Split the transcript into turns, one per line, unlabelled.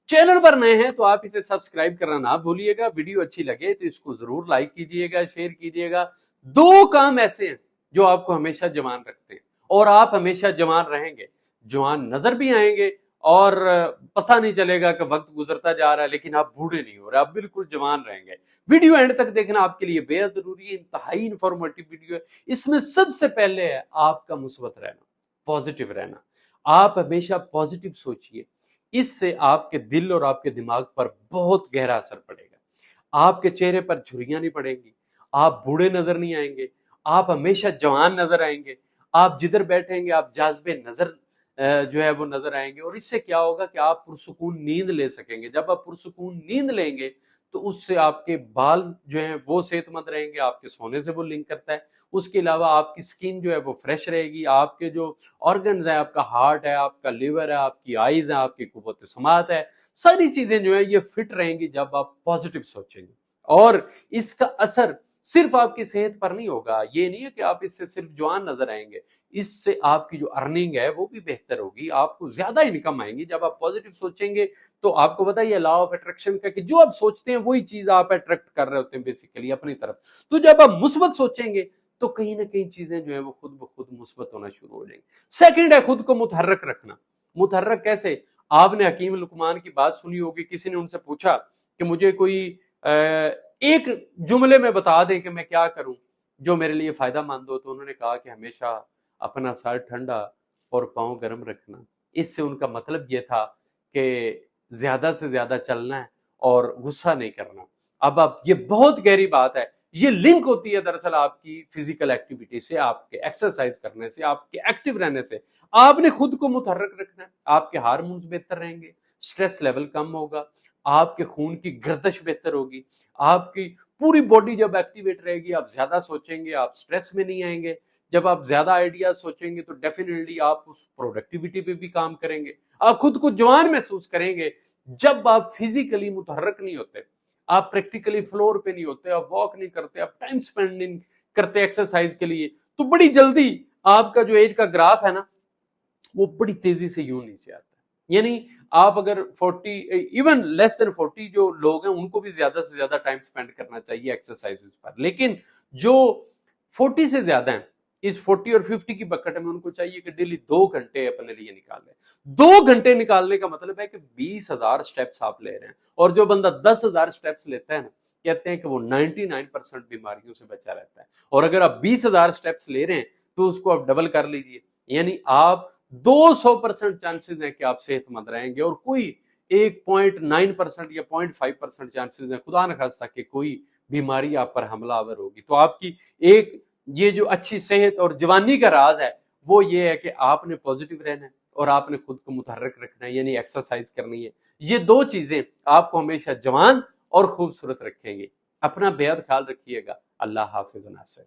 Channel पर नए हैं तो आप इसे सब्सक्राइब करना ना भूलिएगा। वीडियो अच्छी लगे तो इसको जरूर लाइक कीजिएगा, शेयर कीजिएगा। दो काम ऐसे हैं जो आपको हमेशा जवान रखते हैं और आप हमेशा जवान रहेंगे, जवान नजर भी आएंगे और पता नहीं चलेगा कि वक्त गुजरता जा रहा है लेकिन आप बूढ़े नहीं हो रहे, आप बिल्कुल जवान रहेंगे। वीडियो एंड तक देखना आपके लिए बेहद जरूरी है, इंतहाई इंफॉर्मेटिव वीडियो है। इसमें सबसे पहले है आपका मुस्बत रहना, पॉजिटिव रहना। आप हमेशा पॉजिटिव सोचिए, इससे आपके दिल और आपके दिमाग पर बहुत गहरा असर पड़ेगा। आपके चेहरे पर झुर्रियां नहीं पड़ेंगी, आप बूढ़े नजर नहीं आएंगे, आप हमेशा जवान नजर आएंगे। आप जिधर बैठेंगे आप जाज़बे नजर जो है वो नजर आएंगे। और इससे क्या होगा कि आप पुरसुकून नींद ले सकेंगे। जब आप पुरसुकून नींद लेंगे तो उससे आपके बाल जो हैं वो सेहतमंद रहेंगे, आपके सोने से वो लिंक करता है। उसके अलावा आपकी स्किन जो है वो फ्रेश रहेगी, आपके जो ऑर्गन्स है, आपका हार्ट है, आपका लिवर है, आपकी आईज है, आपकी कुव्वत समात है, सारी चीजें जो है ये फिट रहेंगी जब आप पॉजिटिव सोचेंगे। और इसका असर सिर्फ आपकी सेहत पर नहीं होगा। ये नहीं है कि आप इससे सिर्फ जवान नजर आएंगे, इससे आपकी जो अर्निंग है वो भी बेहतर होगी, आपको ज्यादा इनकम आएंगी। जब आप पॉजिटिव सोचेंगे तो आपको पता है लॉ ऑफ अट्रैक्शन का कि जो आप सोचते हैं वही चीज आप अट्रैक्ट कर रहे होते हैं बेसिकली अपनी तरफ। तो जब आप मुस्बत सोचेंगे तो कहीं ना कहीं चीजें जो है वो खुद ब खुद मुस्बत होना शुरू हो जाएंगी। सेकंड है खुद को मुतहर्रक रखना। मुतहर्रक कैसे? आपने हकीम लुकमान की बात सुनी होगी, किसी ने उनसे पूछा कि मुझे कोई एक जुमले में बता दें कि मैं क्या करूं जो मेरे लिए फायदा मंद हो। तो उन्होंने कहा कि हमेशा अपना सर ठंडा और पांव गर्म रखना। इससे उनका मतलब यह था कि ज्यादा से ज्यादा चलना है और गुस्सा नहीं करना। अब आप, ये बहुत गहरी बात है, ये लिंक होती है दरअसल आपकी फिजिकल एक्टिविटी से, आपके एक्सरसाइज करने से, आपके एक्टिव रहने से। आपने खुद को मुतहर्रक रखना है, आपके हार्मोन्स बेहतर रहेंगे, स्ट्रेस लेवल कम होगा, आपके खून की गर्दिश बेहतर होगी, आपकी पूरी बॉडी जब एक्टिवेट रहेगी, आप ज्यादा सोचेंगे, आप स्ट्रेस में नहीं आएंगे। जब आप ज्यादा आइडियाज सोचेंगे तो डेफिनेटली आप उस प्रोडक्टिविटी पे भी काम करेंगे, आप खुद को जवान महसूस करेंगे। जब आप फिजिकली मुतहर्रक नहीं होते, आप प्रैक्टिकली फ्लोर पे नहीं होते, आप वॉक नहीं करते, आप टाइम स्पेंड नहीं करते एक्सरसाइज के लिए, तो बड़ी जल्दी आपका जो एज का ग्राफ है ना वो बड़ी तेजी से यूं नीचे आता है। यानी आप अगर 40 इवन लेस देन 40 जो लोग हैं उनको भी ज्यादा से ज्यादा टाइम स्पेंड करना चाहिए एक्सरसाइजेस पर। लेकिन जो 40 से ज्यादा है, इस 40 और 50 की बकेट में उनको चाहिए कि डेली 2 घंटे अपने लिए निकालें। 2 घंटे निकालने का मतलब है कि 20,000 स्टेप्स आप ले रहे हैं। और जो बंदा 10,000 स्टेप्स लेता है ना, कहते हैं कि वो 99% बीमारियों से बचा रहता है। और अगर आप 20,000 स्टेप्स ले रहे हैं तो उसको आप डबल कर लीजिए, यानी आप 200% चांसेस है कि आप सेहतमंद रहेंगे। और कोई 1.9% या 0.5% चांसेस है खुदा न खास्ता कि कोई बीमारी आप पर हमलावर होगी। तो आपकी एक ये जो अच्छी सेहत और जवानी का राज है वो ये है कि आपने पॉजिटिव रहना है और आपने खुद को मुतहर्रिक रखना है, यानी एक्सरसाइज करनी है। ये दो चीजें आपको हमेशा जवान और खूबसूरत रखेंगे। अपना बेहद ख्याल रखिएगा। अल्लाह हाफिज नासिर।